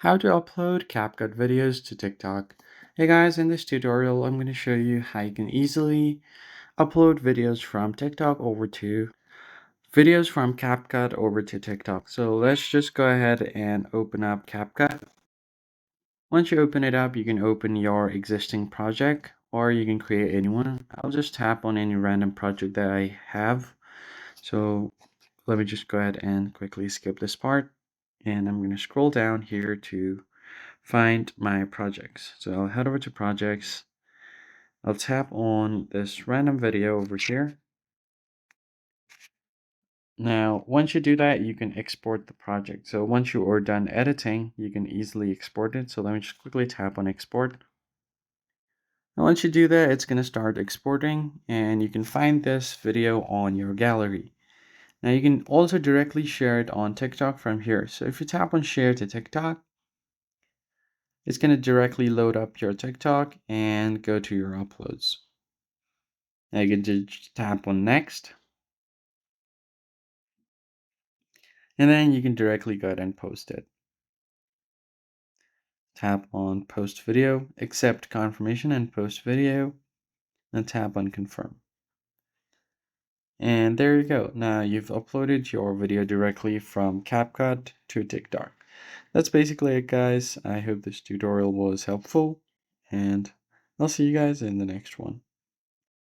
How to upload CapCut videos to TikTok. Hey guys, in this tutorial I'm going to show you how you can easily upload videos from CapCut over to TikTok. So let's just go ahead and open up CapCut. Once you open it up, you can open your existing project or you can create a new one. I'll just tap on any random project that I have. So let me just go ahead and quickly skip this part, and I'm going to scroll down here to find my projects. So I'll head over to projects. I'll tap on this random video over here. Now, once you do that, you can export the project. So once you are done editing, you can easily export it. So let me just quickly tap on export. And once you do that, it's going to start exporting, and you can find this video on your gallery. Now you can also directly share it on TikTok from here. So if you tap on share to TikTok, it's going to directly load up your TikTok and go to your uploads. Now you can just tap on next, and then you can directly go ahead and post it. Tap on post video, accept confirmation and post video, and tap on confirm. And there you go. Now you've uploaded your video directly from CapCut to TikTok. That's basically it, guys. I hope this tutorial was helpful, and I'll see you guys in the next one.